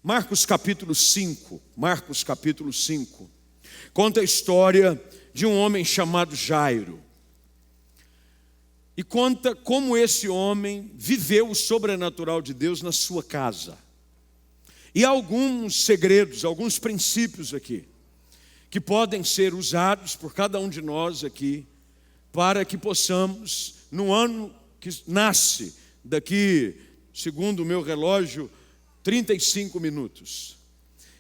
Marcos capítulo 5, conta a história de um homem chamado Jairo. E conta como esse homem viveu o sobrenatural de Deus na sua casa. E há alguns segredos, alguns princípios aqui, que podem ser usados por cada um de nós aqui, para que possamos, no ano que nasce, daqui, segundo o meu relógio, 35 minutos,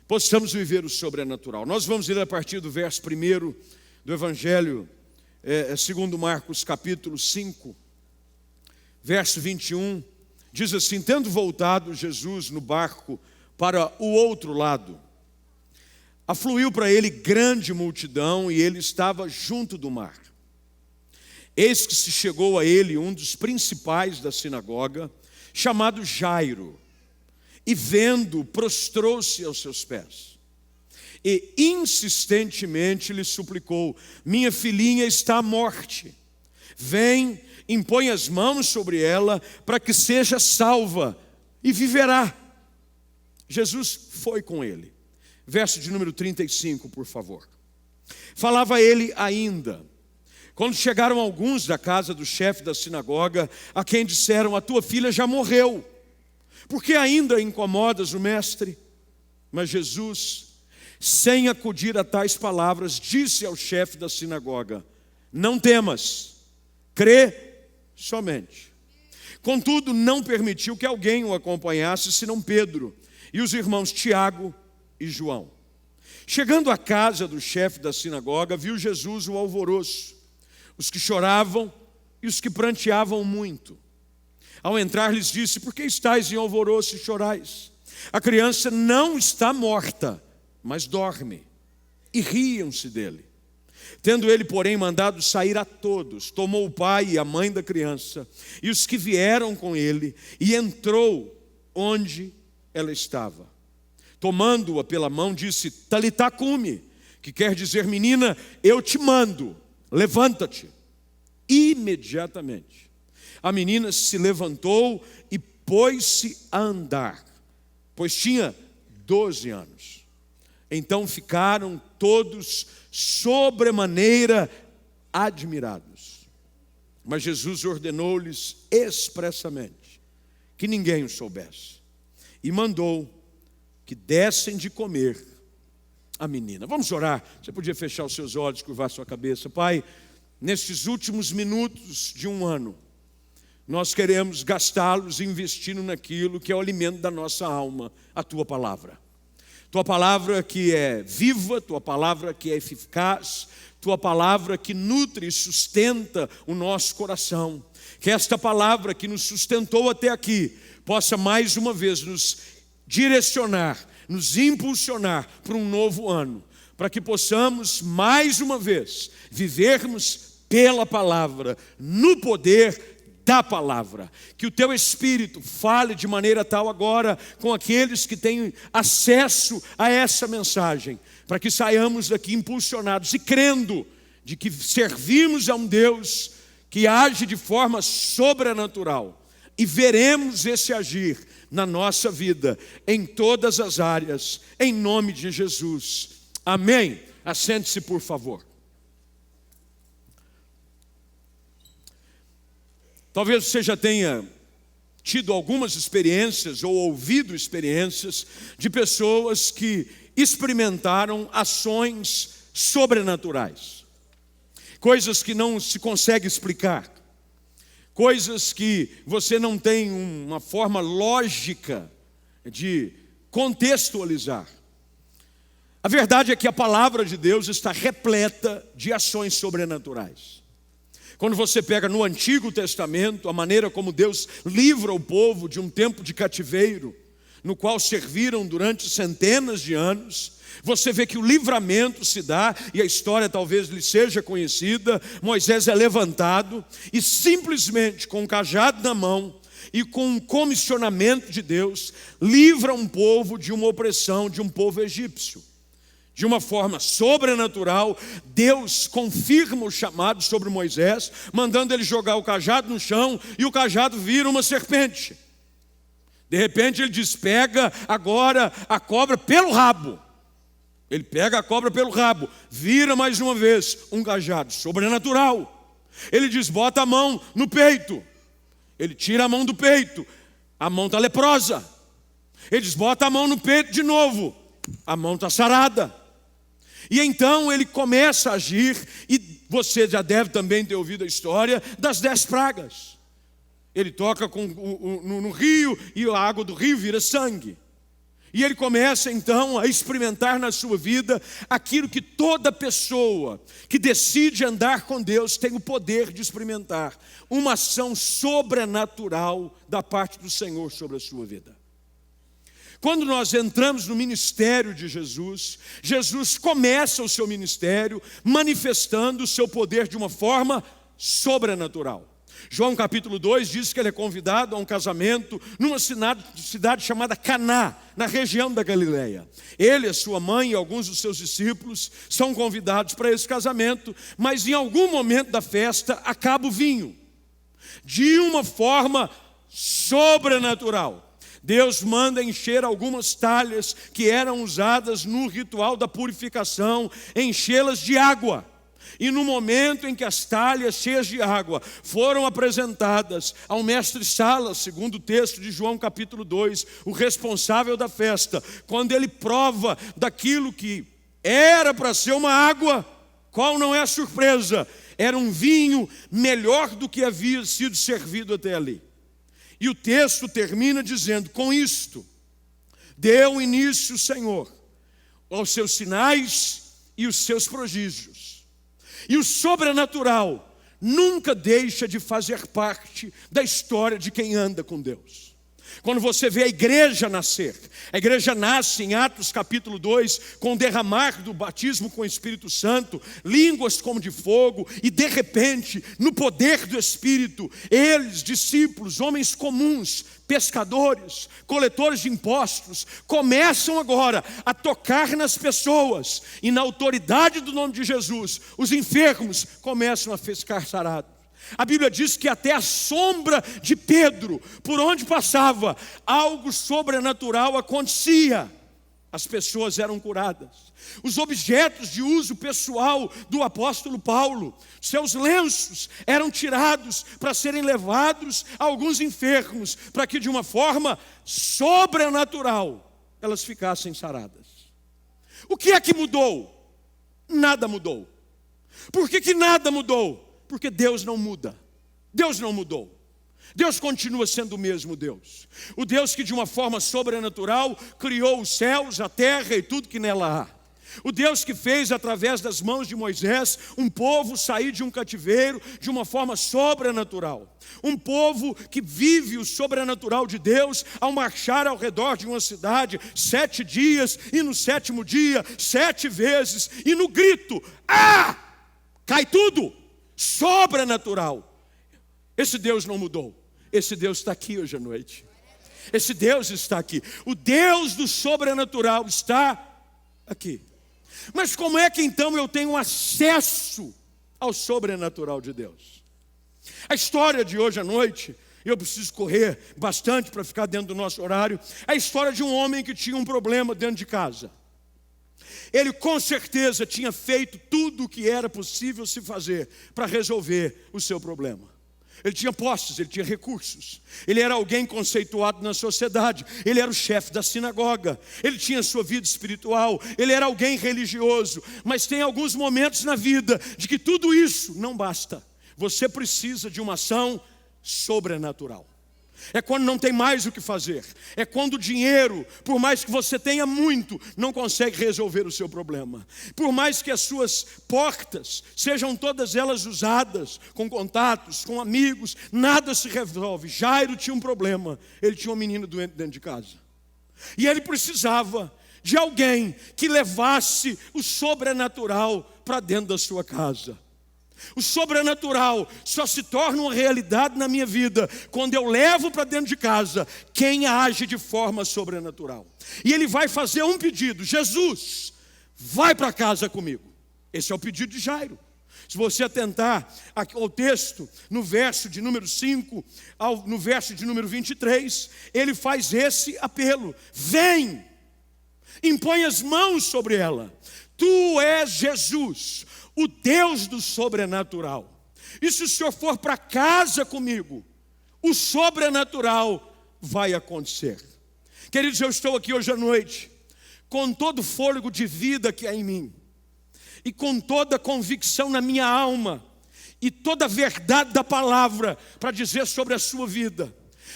possamos viver o sobrenatural. Nós vamos ler a partir do verso 1 do Evangelho, segundo Marcos capítulo 5, verso 21, diz assim: tendo voltado Jesus no barco para o outro lado, afluiu para ele grande multidão e ele estava junto do mar. Eis que se chegou a ele um dos principais da sinagoga, chamado Jairo, e vendo, prostrou-se aos seus pés. E insistentemente lhe suplicou: minha filhinha está à morte. Vem, impõe as mãos sobre ela, para que seja salva, e viverá. Jesus foi com ele. Verso de número 35, por favor. Falava ele ainda, quando chegaram alguns da casa do chefe da sinagoga, a quem disseram: a tua filha já morreu, por que ainda incomodas o mestre? Mas Jesus, sem acudir a tais palavras, disse ao chefe da sinagoga: não temas, crê somente. Contudo, não permitiu que alguém o acompanhasse, senão Pedro e os irmãos Tiago e João. Chegando à casa do chefe da sinagoga, viu Jesus o alvoroço, os que choravam e os que pranteavam muito. Ao entrar, lhes disse: por que estáis em alvoroço e chorais? A criança não está morta, mas dorme. E riam-se dele. Tendo ele, porém, mandado sair a todos, tomou o pai e a mãe da criança e os que vieram com ele, e entrou onde ela estava. Tomando-a pela mão, disse: Talitá cumi, que quer dizer: menina, eu te mando, levanta-te. Imediatamente a menina se levantou e pôs-se a andar, pois tinha 12 anos. Então ficaram todos sobremaneira admirados. Mas Jesus ordenou-lhes expressamente que ninguém o soubesse, e mandou que dessem de comer a menina. Vamos orar. Você podia fechar os seus olhos, curvar sua cabeça. Pai, nestes últimos minutos de um ano, nós queremos gastá-los investindo naquilo que é o alimento da nossa alma, a Tua Palavra. Tua Palavra que é viva, Tua Palavra que é eficaz, Tua Palavra que nutre e sustenta o nosso coração. Que esta Palavra que nos sustentou até aqui possa mais uma vez nos direcionar, nos impulsionar para um novo ano, para que possamos mais uma vez vivermos pela Palavra, no poder da Palavra. Que o Teu Espírito fale de maneira tal agora com aqueles que têm acesso a essa mensagem, para que saiamos daqui impulsionados e crendo de que servimos a um Deus que age de forma sobrenatural, e veremos esse agir na nossa vida, em todas as áreas, em nome de Jesus. Amém. Assente-se, por favor. Talvez você já tenha tido algumas experiências ou ouvido experiências de pessoas que experimentaram ações sobrenaturais, coisas que não se consegue explicar, coisas que você não tem uma forma lógica de contextualizar. A verdade é que a palavra de Deus está repleta de ações sobrenaturais. Quando você pega no Antigo Testamento, a maneira como Deus livra o povo de um tempo de cativeiro, no qual serviram durante centenas de anos, você vê que o livramento se dá, e a história talvez lhe seja conhecida. Moisés é levantado e simplesmente com um cajado na mão e com um comissionamento de Deus, livra um povo de uma opressão de um povo egípcio. De uma forma sobrenatural, Deus confirma o chamado sobre Moisés, mandando ele jogar o cajado no chão, e o cajado vira uma serpente. De repente ele diz: pega agora a cobra pelo rabo. Ele pega a cobra pelo rabo, vira mais uma vez um cajado, sobrenatural. Ele diz: bota a mão no peito. Ele tira a mão do peito, a mão está leprosa. Ele diz: bota a mão no peito de novo, a mão está sarada. E então ele começa a agir, e você já deve também ter ouvido a história das 10 pragas. Ele toca no rio e a água do rio vira sangue. E ele começa então a experimentar na sua vida aquilo que toda pessoa que decide andar com Deus tem o poder de experimentar: uma ação sobrenatural da parte do Senhor sobre a sua vida. Quando nós entramos no ministério de Jesus, Jesus começa o seu ministério manifestando o seu poder de uma forma sobrenatural. João capítulo 2 diz que ele é convidado a um casamento numa cidade chamada Caná, na região da Galileia. Ele, a sua mãe e alguns dos seus discípulos são convidados para esse casamento, mas em algum momento da festa acaba o vinho, de uma forma sobrenatural. Deus manda encher algumas talhas que eram usadas no ritual da purificação, enchê-las de água. E no momento em que as talhas cheias de água foram apresentadas ao mestre-sala, segundo o texto de João capítulo 2, o responsável da festa, quando ele prova daquilo que era para ser uma água, qual não é a surpresa? Era um vinho melhor do que havia sido servido até ali. E o texto termina dizendo: com isto, deu início o Senhor aos seus sinais e os seus prodígios. E o sobrenatural nunca deixa de fazer parte da história de quem anda com Deus. Quando você vê a igreja nascer, a igreja nasce em Atos capítulo 2, com o derramar do batismo com o Espírito Santo, línguas como de fogo, e de repente, no poder do Espírito, eles, discípulos, homens comuns, pescadores, coletores de impostos, começam agora a tocar nas pessoas, e na autoridade do nome de Jesus, os enfermos começam a ficar sarados. A Bíblia diz que até a sombra de Pedro, por onde passava, algo sobrenatural acontecia. As pessoas eram curadas. Os objetos de uso pessoal do apóstolo Paulo, seus lenços, eram tirados para serem levados a alguns enfermos, para que de uma forma sobrenatural elas ficassem saradas. O que é que mudou? Nada mudou. Por que nada mudou? Porque Deus não muda. Deus não mudou. Deus continua sendo o mesmo Deus. O Deus que de uma forma sobrenatural criou os céus, a terra e tudo que nela há. O Deus que fez através das mãos de Moisés um povo sair de um cativeiro de uma forma sobrenatural. Um povo que vive o sobrenatural de Deus ao marchar ao redor de uma cidade 7 dias e no 7º dia 7 vezes e no grito: ah! Cai tudo! Sobrenatural. Esse Deus não mudou. Esse Deus está aqui hoje à noite. Esse Deus está aqui. O Deus do sobrenatural está aqui. Mas como é que então eu tenho acesso ao sobrenatural de Deus? A história de hoje à noite, eu preciso correr bastante para ficar dentro do nosso horário, é a história de um homem que tinha um problema dentro de casa. Ele com certeza tinha feito tudo o que era possível se fazer para resolver o seu problema. Ele tinha posses, ele tinha recursos. Ele era alguém conceituado na sociedade. Ele era o chefe da sinagoga. Ele tinha sua vida espiritual. Ele era alguém religioso. Mas tem alguns momentos na vida de que tudo isso não basta. Você precisa de uma ação sobrenatural. É quando não tem mais o que fazer. É quando o dinheiro, por mais que você tenha muito, não consegue resolver o seu problema. Por mais que as suas portas sejam todas elas usadas, com contatos, com amigos, nada se resolve. Jairo tinha um problema. Ele tinha um menino doente dentro de casa. E ele precisava de alguém que levasse o sobrenatural para dentro da sua casa. O sobrenatural só se torna uma realidade na minha vida quando eu levo para dentro de casa quem age de forma sobrenatural. E ele vai fazer um pedido: Jesus, vai para casa comigo. Esse é o pedido de Jairo. Se você atentar ao texto, no verso de número 5, no verso de número 23, ele faz esse apelo: vem, impõe as mãos sobre ela. Tu és Jesus, o Deus do sobrenatural. E se o Senhor for para casa comigo, o sobrenatural vai acontecer. Queridos, eu estou aqui hoje à noite, com todo o fôlego de vida que há em mim, e com toda a convicção na minha alma, e toda a verdade da palavra, para dizer sobre a sua vida,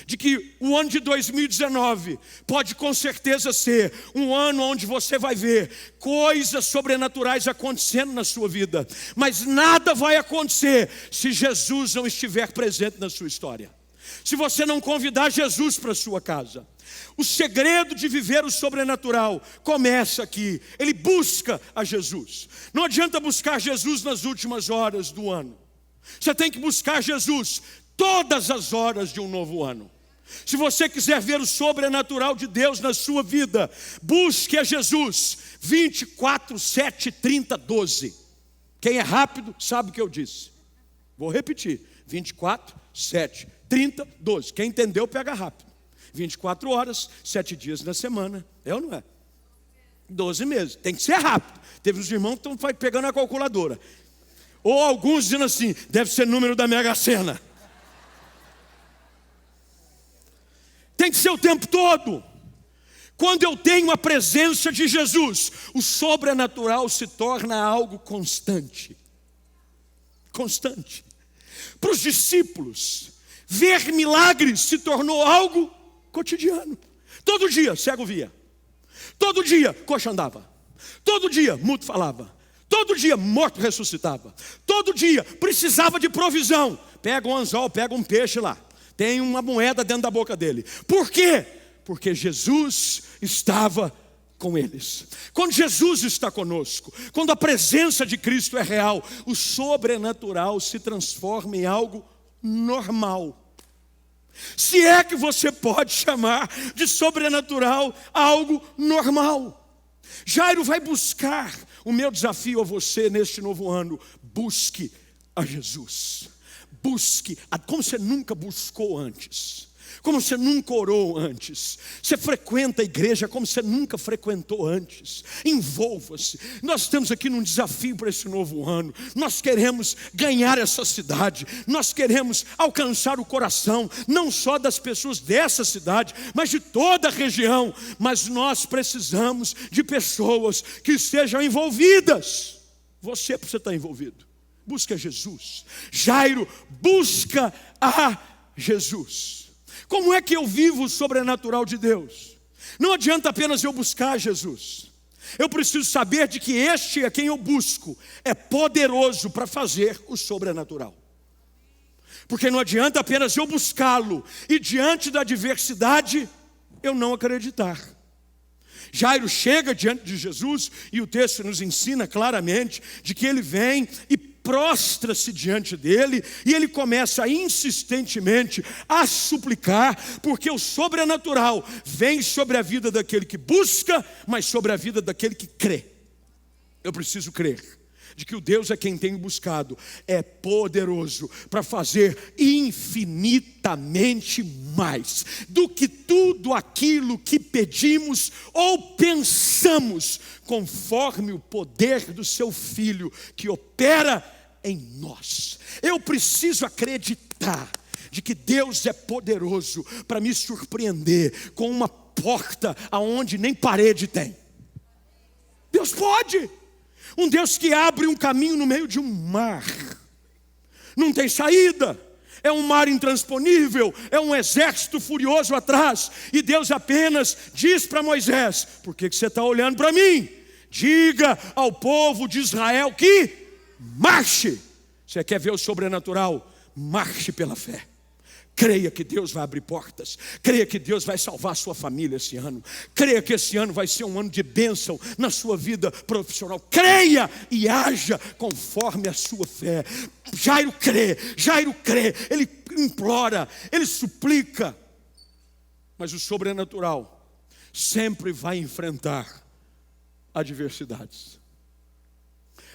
de que o ano de 2019 pode com certeza ser um ano onde você vai ver coisas sobrenaturais acontecendo na sua vida, mas nada vai acontecer se Jesus não estiver presente na sua história, se você não convidar Jesus para a sua casa. O segredo de viver o sobrenatural começa aqui. Ele busca a Jesus. Não adianta buscar Jesus nas últimas horas do ano. Você tem que buscar Jesus todas as horas de um novo ano. Se você quiser ver o sobrenatural de Deus na sua vida, busque a Jesus. 24, 7, 30, 12. Quem é rápido sabe o que eu disse. Vou repetir. 24, 7, 30, 12. Quem entendeu, pega rápido. 24 horas, 7 dias na semana. É ou não é? 12 meses. Tem que ser rápido. Teve uns irmãos que estão pegando a calculadora. Ou alguns dizendo assim: deve ser número da Mega Sena. Tem que ser o tempo todo. Quando eu tenho a presença de Jesus, o sobrenatural se torna algo constante. Constante. Para os discípulos, ver milagres se tornou algo cotidiano. Todo dia cego via. Todo dia coxo andava. Todo dia mudo falava. Todo dia morto ressuscitava. Todo dia precisava de provisão. Pega um anzol, pega um peixe lá. Tem uma moeda dentro da boca dele. Por quê? Porque Jesus estava com eles. Quando Jesus está conosco, quando a presença de Cristo é real, o sobrenatural se transforma em algo normal. Se é que você pode chamar de sobrenatural algo normal. Jairo vai buscar. O meu desafio a você neste novo ano: busque a Jesus. Busque, como você nunca buscou antes, como você nunca orou antes. Você frequenta a igreja como você nunca frequentou antes. Envolva-se. Nós estamos aqui num desafio para esse novo ano. Nós queremos ganhar essa cidade. Nós queremos alcançar o coração, não só das pessoas dessa cidade, mas de toda a região. Mas nós precisamos de pessoas que estejam envolvidas. Você precisa estar envolvido. Busca Jesus. Jairo busca a Jesus. Como é que eu vivo o sobrenatural de Deus? Não adianta apenas eu buscar Jesus. Eu preciso saber de que este a quem eu busco é poderoso para fazer o sobrenatural. Porque não adianta apenas eu buscá-lo e diante da adversidade eu não acreditar. Jairo chega diante de Jesus e o texto nos ensina claramente de que ele vem e prostra-se diante dele, e ele começa insistentemente a suplicar, porque o sobrenatural vem sobre a vida daquele que busca, mas sobre a vida daquele que crê. Eu preciso crer de que o Deus a quem tenho buscado é poderoso para fazer infinitamente mais do que tudo aquilo que pedimos ou pensamos, conforme o poder do seu Filho que opera em nós. Eu preciso acreditar de que Deus é poderoso para me surpreender com uma porta aonde nem parede tem. Deus pode. Um Deus que abre um caminho no meio de um mar. Não tem saída. É um mar intransponível. É um exército furioso atrás. E Deus apenas diz para Moisés: por que você está olhando para mim? Diga ao povo de Israel que marche. Você quer ver o sobrenatural? Marche pela fé. Creia que Deus vai abrir portas. Creia que Deus vai salvar a sua família esse ano. Creia que esse ano vai ser um ano de bênção na sua vida profissional. Creia e haja conforme a sua fé. Jairo crê. Ele implora, ele suplica. Mas o sobrenatural sempre vai enfrentar adversidades.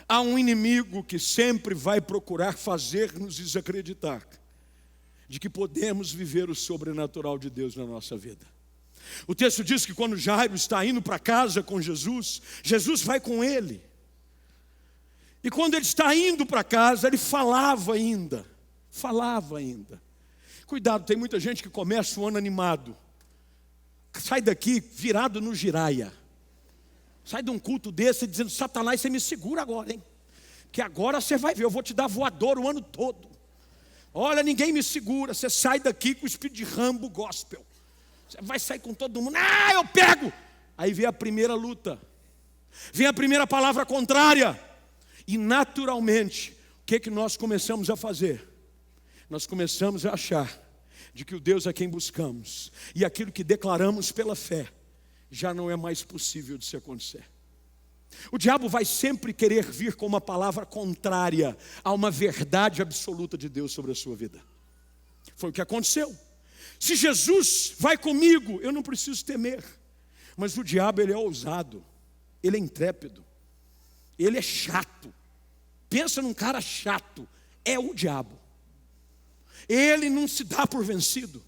Há um inimigo que sempre vai procurar fazer-nos desacreditar de que podemos viver o sobrenatural de Deus na nossa vida. O texto diz que quando Jairo está indo para casa com Jesus, Jesus vai com ele. E quando ele está indo para casa, ele falava ainda. Cuidado, tem muita gente que começa o ano animado. Sai daqui virado no giraia. Sai de um culto desse dizendo: Satanás, você me segura agora, hein? Que agora você vai ver, eu vou te dar voador o ano todo. Olha, ninguém me segura. Você sai daqui com o espírito de Rambo gospel. Você vai sair com todo mundo. Ah, eu pego. Aí vem a primeira luta. Vem a primeira palavra contrária. E naturalmente, o que nós começamos a fazer? Nós começamos a achar de que o Deus a quem buscamos e aquilo que declaramos pela fé já não é mais possível de se acontecer. O diabo vai sempre querer vir com uma palavra contrária a uma verdade absoluta de Deus sobre a sua vida. Foi o que aconteceu. Se Jesus vai comigo, eu não preciso temer. Mas o diabo, ele é ousado, ele é intrépido, ele é chato. Pensa num cara chato, é o diabo. Ele não se dá por vencido.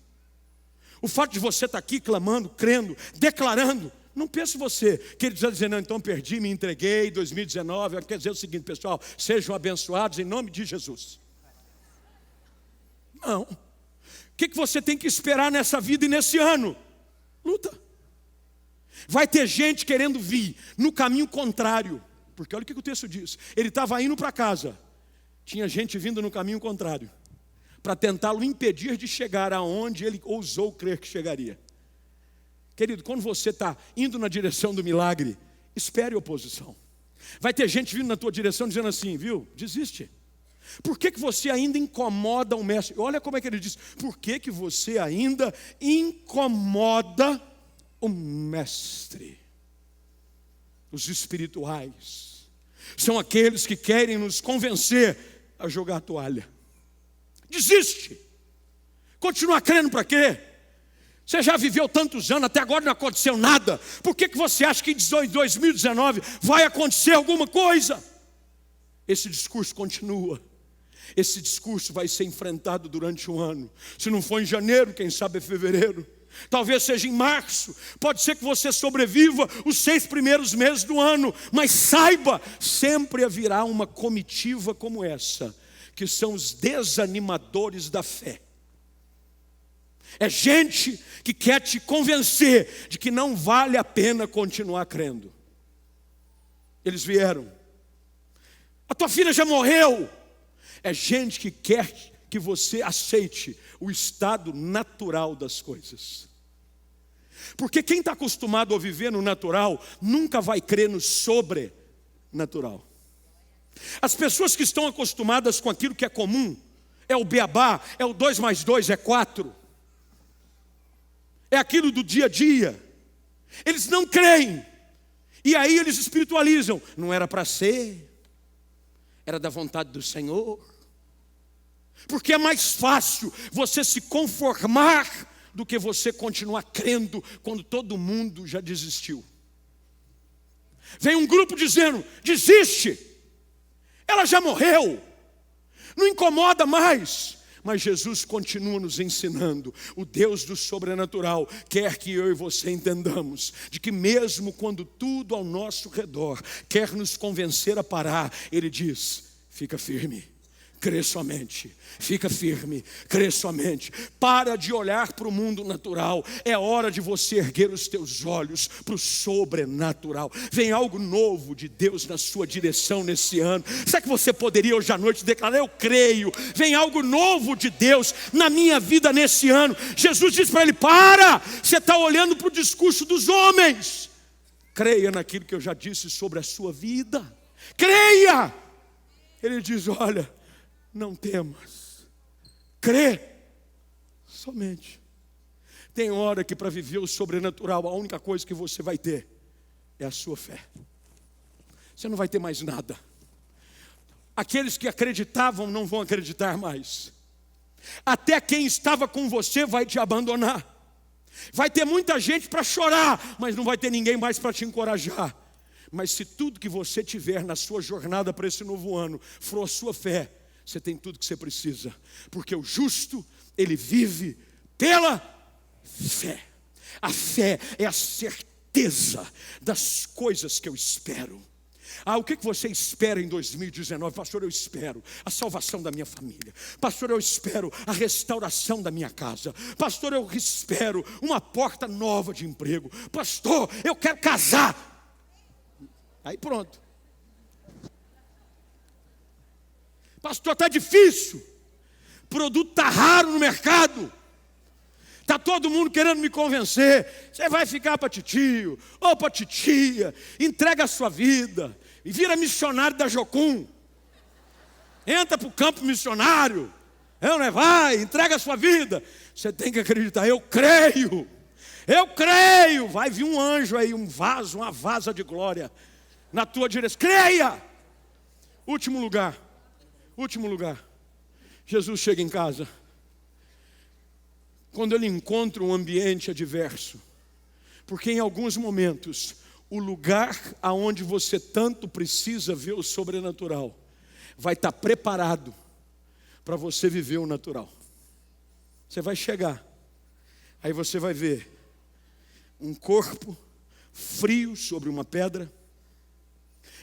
O fato de você estar aqui clamando, crendo, declarando, não pense você que ele está dizendo: não, então perdi, me entreguei, 2019. Quer dizer o seguinte, pessoal: sejam abençoados em nome de Jesus. Não. O que você tem que esperar nessa vida e nesse ano? Luta. Vai ter gente querendo vir no caminho contrário. Porque olha o que o texto diz. Ele estava indo para casa. Tinha gente vindo no caminho contrário para tentá-lo impedir de chegar aonde ele ousou crer que chegaria. Querido, quando você está indo na direção do milagre, espere oposição. Vai ter gente vindo na tua direção dizendo assim: viu, desiste. Por que você ainda incomoda o mestre? Olha como é que ele diz: por que você ainda incomoda o mestre? Os espirituais são aqueles que querem nos convencer a jogar a toalha. Desiste. Continuar crendo para quê? Você já viveu tantos anos, até agora não aconteceu nada. Por que você acha que em 2019 vai acontecer alguma coisa? Esse discurso continua. Esse discurso vai ser enfrentado durante um ano. Se não for em janeiro, quem sabe é fevereiro. Talvez seja em março. Pode ser que você sobreviva os 6 primeiros meses do ano. Mas saiba, sempre haverá uma comitiva como essa, que são os desanimadores da fé. É gente que quer te convencer de que não vale a pena continuar crendo. Eles vieram. A tua filha já morreu. É gente que quer que você aceite o estado natural das coisas. Porque quem está acostumado a viver no natural nunca vai crer no sobrenatural. As pessoas que estão acostumadas com aquilo que é comum, é o beabá, é o 2 mais 2 é 4, é aquilo do dia a dia, eles não creem, e aí eles espiritualizam. Não era para ser, era da vontade do Senhor, porque é mais fácil você se conformar do que você continuar crendo quando todo mundo já desistiu. Vem um grupo dizendo: desiste, ela já morreu, não incomoda mais. Mas Jesus continua nos ensinando. O Deus do sobrenatural quer que eu e você entendamos de que mesmo quando tudo ao nosso redor quer nos convencer a parar, Ele diz: fica firme, crê somente, fica firme, crê somente. Para de olhar para o mundo natural. É hora de você erguer os teus olhos para o sobrenatural. Vem algo novo de Deus na sua direção nesse ano. Será que você poderia hoje à noite declarar: eu creio, vem algo novo de Deus na minha vida nesse ano? Jesus disse para ele: para, você está olhando para o discurso dos homens. Creia naquilo que eu já disse sobre a sua vida. Creia. Ele diz: olha, não temas, crê somente. Tem hora que para viver o sobrenatural, a única coisa que você vai ter é a sua fé. Você não vai ter mais nada. Aqueles que acreditavam não vão acreditar mais. Até quem estava com você vai te abandonar. Vai ter muita gente para chorar, mas não vai ter ninguém mais para te encorajar. Mas se tudo que você tiver na sua jornada para esse novo ano for a sua fé, você tem tudo que você precisa. Porque o justo, ele vive pela fé. A fé é a certeza das coisas que eu espero. O que você espera em 2019? Pastor, eu espero a salvação da minha família. Pastor, eu espero a restauração da minha casa. Pastor, eu espero uma porta nova de emprego. Pastor, eu quero casar. Aí pronto. Pastor, está difícil. O produto está raro no mercado. Está todo mundo querendo me convencer. Você vai ficar para titio ou para titia. Entrega a sua vida e vira missionário da Jocum. Entra para o campo missionário. Vai, entrega a sua vida. Você tem que acreditar. Eu creio. Vai vir um anjo aí, um vaso, uma vasa de glória na tua direção. Creia. Último lugar. Jesus chega em casa. Quando ele encontra um ambiente adverso, porque em alguns momentos o lugar aonde você tanto precisa ver o sobrenatural vai estar preparado para você viver o natural. Você vai chegar, aí você vai ver um corpo frio sobre uma pedra,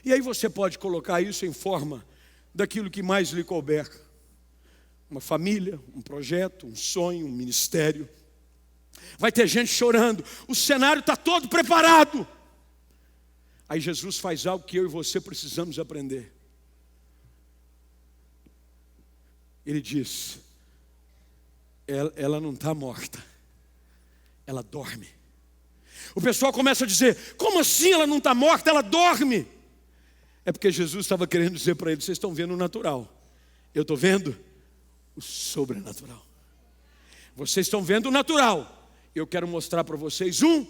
e aí você pode colocar isso em forma daquilo que mais lhe couber. Uma família, um projeto, um sonho, um ministério. Vai ter gente chorando. O cenário está todo preparado. Aí Jesus faz algo que eu e você precisamos aprender. Ele diz: ela não está morta, ela dorme. O pessoal começa a dizer: como assim ela não está morta, ela dorme? É porque Jesus estava querendo dizer para eles: vocês estão vendo o natural, eu estou vendo o sobrenatural. Vocês estão vendo o natural, eu quero mostrar para vocês um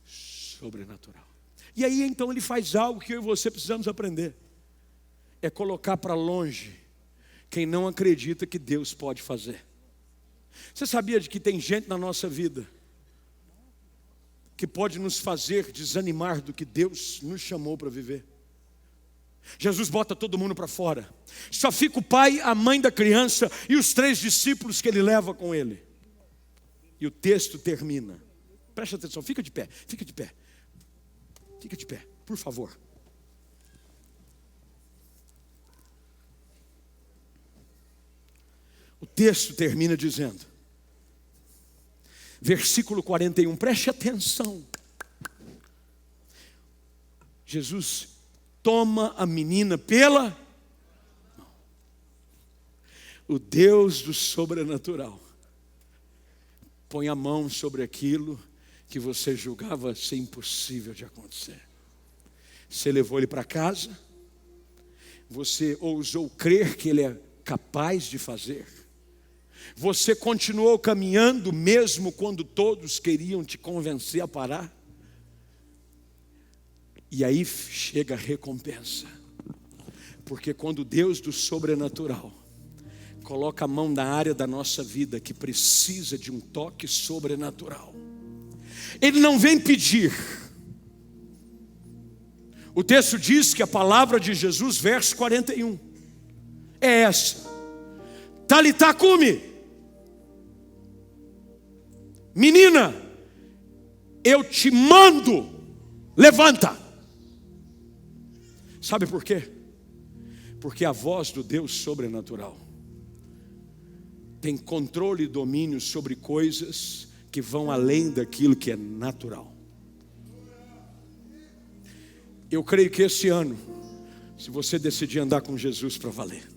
sobrenatural. E aí então ele faz algo que eu e você precisamos aprender. É colocar para longe quem não acredita que Deus pode fazer. Você sabia de que tem gente na nossa vida que pode nos fazer desanimar do que Deus nos chamou para viver? Jesus bota todo mundo para fora. Só fica o pai, a mãe da criança e os 3 discípulos que ele leva com ele. E o texto termina. Preste atenção, fica de pé, por favor. O texto termina dizendo, versículo 41, preste atenção. Jesus toma a menina pela mão. O Deus do sobrenatural põe a mão sobre aquilo que você julgava ser impossível de acontecer. Você levou ele para casa, você ousou crer que ele é capaz de fazer. Você continuou caminhando mesmo quando todos queriam te convencer a parar. E aí chega a recompensa. Porque quando Deus do sobrenatural coloca a mão na área da nossa vida que precisa de um toque sobrenatural, Ele não vem pedir. O texto diz que a palavra de Jesus, verso 41, é essa: Talitá cumi, menina, eu te mando, levanta. Sabe por quê? Porque a voz do Deus sobrenatural tem controle e domínio sobre coisas que vão além daquilo que é natural. Eu creio que esse ano, se você decidir andar com Jesus para valer,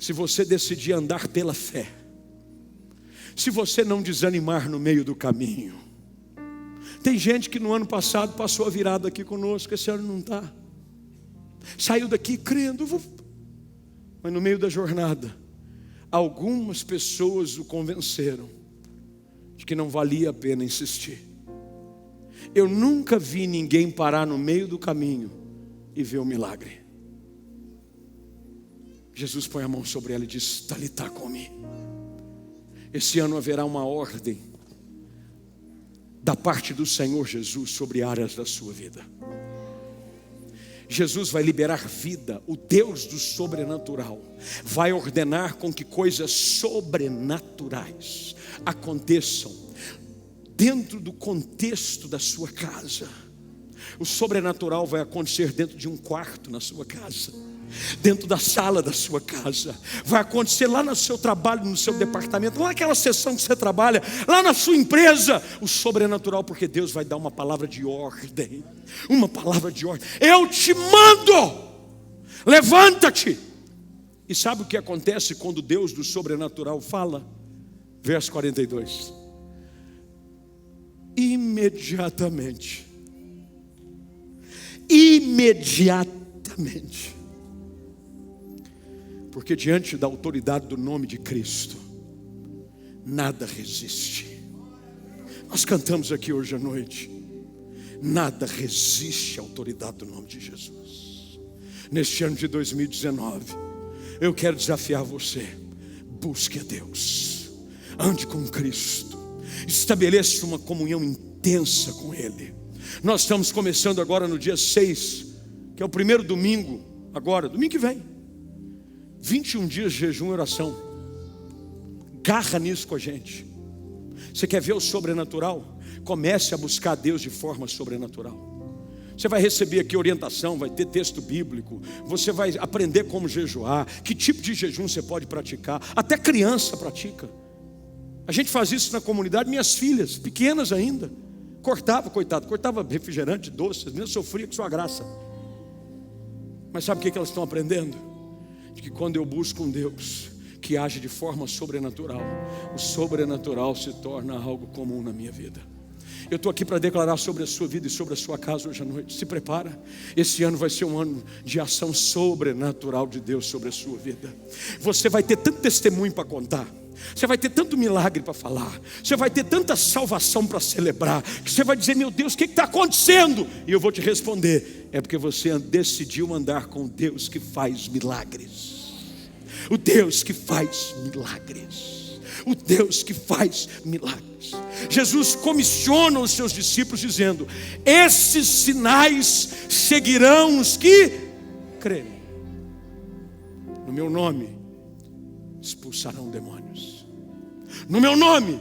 se você decidir andar pela fé, se você não desanimar no meio do caminho. Tem gente que no ano passado passou a virada aqui conosco, esse ano não está. Saiu daqui crendo, mas no meio da jornada, algumas pessoas o convenceram de que não valia a pena insistir. Eu nunca vi ninguém parar no meio do caminho e ver o milagre. Jesus põe a mão sobre ela e diz: Talitá cumi. Esse ano haverá uma ordem da parte do Senhor Jesus sobre áreas da sua vida. Jesus vai liberar vida. O Deus do sobrenatural vai ordenar com que coisas sobrenaturais aconteçam dentro do contexto da sua casa. O sobrenatural vai acontecer dentro de um quarto na sua casa, dentro da sala da sua casa, vai acontecer lá no seu trabalho, no seu departamento, lá naquela seção que você trabalha, lá na sua empresa. O sobrenatural, porque Deus vai dar uma palavra de ordem. Uma palavra de ordem. Eu te mando, levanta-te. E sabe o que acontece quando Deus do sobrenatural fala? Verso 42. Imediatamente, porque diante da autoridade do nome de Cristo, nada resiste. Nós cantamos aqui hoje à noite, nada resiste à autoridade do nome de Jesus. Neste ano de 2019, eu quero desafiar você: busque a Deus, ande com Cristo, estabeleça uma comunhão intensa com Ele. Nós estamos começando agora no dia 6, que é o primeiro domingo, agora, domingo que vem, 21 dias de jejum e oração. Garra nisso com a gente. Você quer ver o sobrenatural? Comece a buscar Deus de forma sobrenatural. Você vai receber aqui orientação, vai ter texto bíblico, você vai aprender como jejuar, que tipo de jejum você pode praticar. Até criança pratica. A gente faz isso na comunidade. Minhas filhas, pequenas ainda, cortava refrigerante, doce, as meninas sofriam com sua graça. Mas sabe o que elas estão aprendendo? De que quando eu busco um Deus que age de forma sobrenatural, o sobrenatural se torna algo comum na minha vida. Eu estou aqui para declarar sobre a sua vida e sobre a sua casa hoje à noite. Se prepara, esse ano vai ser um ano de ação sobrenatural de Deus sobre a sua vida. Você vai ter tanto testemunho para contar, você vai ter tanto milagre para falar, você vai ter tanta salvação para celebrar, que você vai dizer: meu Deus, o que está acontecendo? E eu vou te responder: é porque você decidiu andar com o Deus que faz milagres. O Deus que faz milagres. O Deus que faz milagres. Jesus comissiona os seus discípulos dizendo: esses sinais seguirão os que crerem. No meu nome expulsarão demônios. No meu nome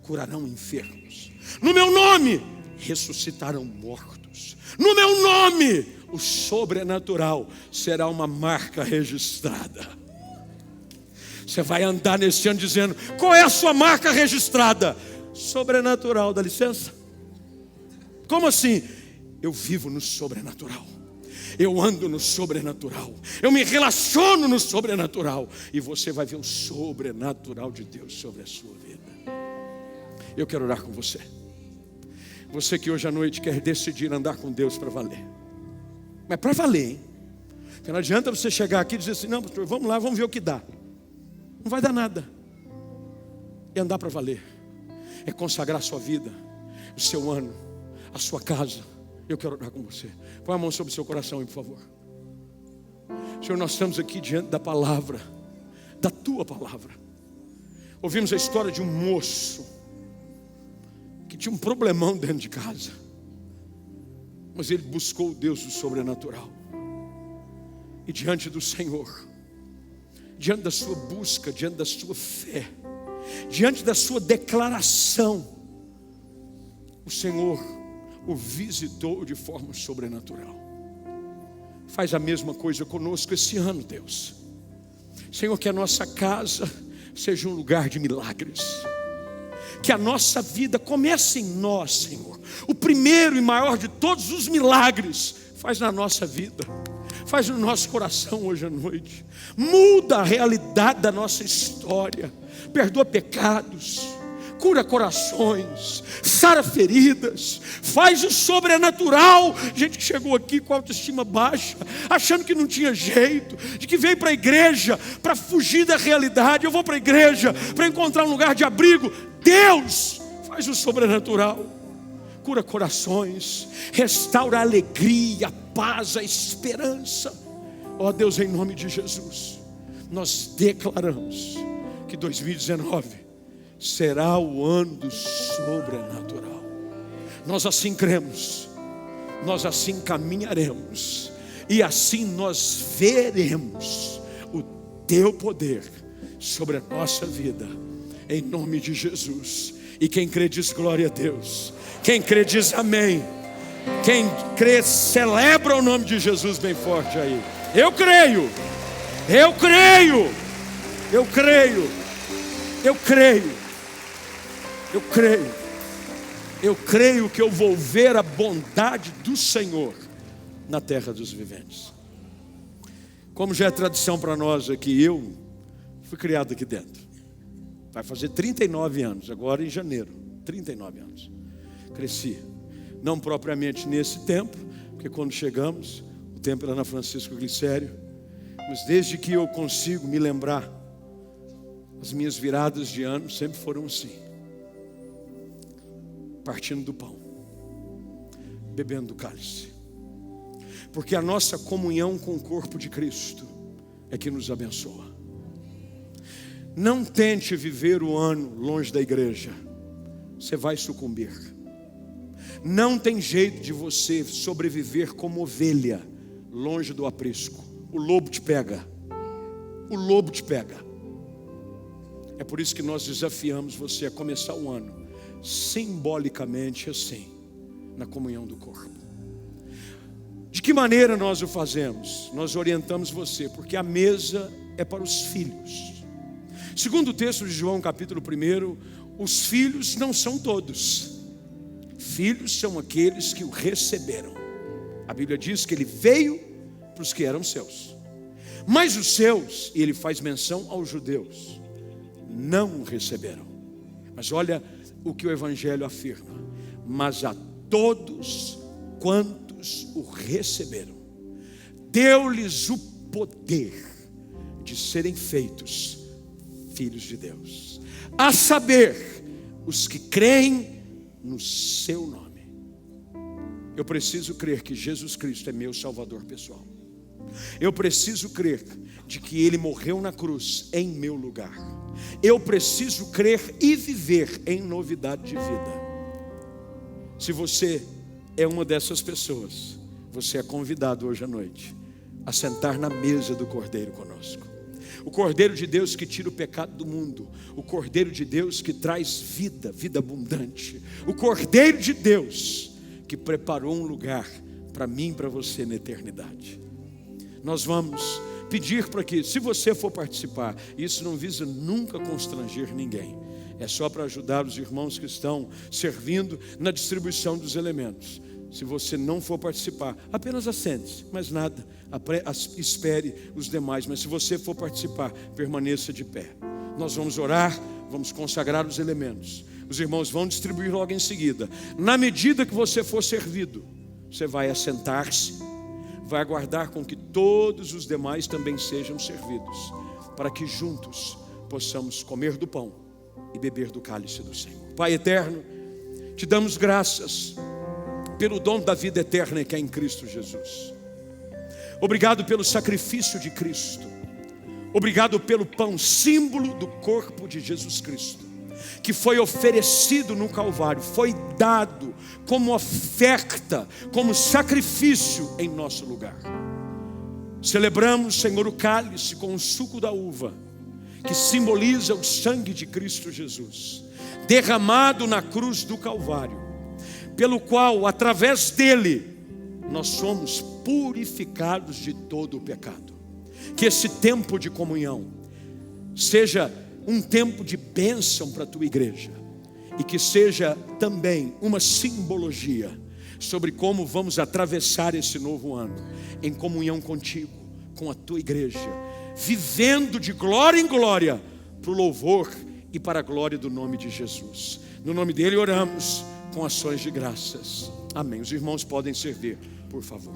curarão enfermos. No meu nome ressuscitarão mortos. No meu nome o sobrenatural será uma marca registrada. Você vai andar nesse ano dizendo: qual é a sua marca registrada? Sobrenatural. Dá licença? Como assim? Eu vivo no sobrenatural, eu ando no sobrenatural, eu me relaciono no sobrenatural. E você vai ver o sobrenatural de Deus sobre a sua vida. Eu quero orar com você. Você que hoje à noite quer decidir andar com Deus para valer. Mas para valer, hein? Porque não adianta você chegar aqui e dizer assim: não, pastor, vamos lá, vamos ver o que dá. Não vai dar nada. É andar para valer. É consagrar a sua vida, o seu ano, a sua casa. Eu quero orar com você. Põe a mão sobre o seu coração aí, por favor. Senhor, nós estamos aqui diante da palavra, da tua palavra. Ouvimos a história de um moço que tinha um problemão dentro de casa, mas ele buscou o Deus do sobrenatural. E diante do Senhor, diante da sua busca, diante da sua fé, diante da sua declaração, o Senhor o visitou de forma sobrenatural. Faz a mesma coisa conosco esse ano, Deus. Senhor, que a nossa casa seja um lugar de milagres. Que a nossa vida comece em nós, Senhor. O primeiro e maior de todos os milagres, faz na nossa vida, faz no nosso coração hoje à noite. Muda a realidade da nossa história. Perdoa pecados, cura corações, sara feridas, faz o sobrenatural. Gente que chegou aqui com autoestima baixa, achando que não tinha jeito, de que veio para a igreja para fugir da realidade. Eu vou para a igreja para encontrar um lugar de abrigo. Deus faz o sobrenatural, cura corações, restaura a alegria, a paz, a esperança. Ó Deus, em nome de Jesus, nós declaramos que 2019 será o ano do sobrenatural. Nós assim cremos. nós assim caminharemos, e assim nós veremos o teu poder sobre a nossa vida, em nome de Jesus. E quem crê diz glória a Deus, quem crê diz amém, quem crê celebra o nome de Jesus bem forte aí. Eu creio, eu creio, eu creio, eu creio, eu creio. Eu creio que eu vou ver a bondade do Senhor na terra dos viventes. Como já é tradição para nós aqui, eu fui criado aqui dentro. Vai fazer 39 anos, agora em janeiro. 39 anos. Cresci. Não propriamente nesse tempo, porque quando chegamos, o tempo era na Francisco Glicério. Mas desde que eu consigo me lembrar, as minhas viradas de ano sempre foram assim. Partindo do pão, bebendo do cálice, porque a nossa comunhão com o corpo de Cristo é que nos abençoa. Não tente viver o ano longe da igreja, você vai sucumbir. Não tem jeito de você sobreviver como ovelha longe do aprisco. O lobo te pega, o lobo te pega. É por isso que nós desafiamos você a começar o ano simbolicamente assim, na comunhão do corpo. De que maneira nós o fazemos? Nós orientamos você, porque a mesa é para os filhos. Segundo o texto de João capítulo 1, os filhos não são todos. Filhos são aqueles que o receberam. A Bíblia diz que ele veio para os que eram seus, mas os seus, e ele faz menção aos judeus, não o receberam. Mas olha o que o Evangelho afirma: mas a todos quantos o receberam, deu-lhes o poder de serem feitos filhos de Deus, a saber, os que creem no seu nome. Eu preciso crer que Jesus Cristo é meu Salvador pessoal. Eu preciso crer de que Ele morreu na cruz em meu lugar. Eu preciso crer e viver em novidade de vida. Se você é uma dessas pessoas, você é convidado hoje à noite a sentar na mesa do Cordeiro conosco. O Cordeiro de Deus que tira o pecado do mundo. O Cordeiro de Deus que traz vida, vida abundante. O Cordeiro de Deus que preparou um lugar para mim e para você na eternidade. Nós vamos pedir para que, se você for participar, isso não visa nunca constranger ninguém, é só para ajudar os irmãos que estão servindo na distribuição dos elementos. Se você não for participar, apenas assente-se, mais nada, espere os demais. Mas se você for participar, permaneça de pé. Nós vamos orar, vamos consagrar os elementos. Os irmãos vão distribuir logo em seguida. Na medida que você for servido, você vai assentar-se, vai aguardar com que todos os demais também sejam servidos, para que juntos possamos comer do pão e beber do cálice do Senhor. Pai eterno, te damos graças pelo dom da vida eterna que é em Cristo Jesus. Obrigado pelo sacrifício de Cristo. Obrigado pelo pão, símbolo do corpo de Jesus Cristo, que foi oferecido no Calvário, foi dado como oferta, como sacrifício em nosso lugar. Celebramos, Senhor, o cálice com o suco da uva, que simboliza o sangue de Cristo Jesus, derramado na cruz do Calvário, pelo qual, através dele, nós somos purificados de todo o pecado. Que esse tempo de comunhão seja um tempo de bênção para a tua igreja, e que seja também uma simbologia sobre como vamos atravessar esse novo ano em comunhão contigo, com a tua igreja, vivendo de glória em glória para o louvor e para a glória do nome de Jesus. No nome dele oramos com ações de graças. Amém. Os irmãos podem servir, por favor.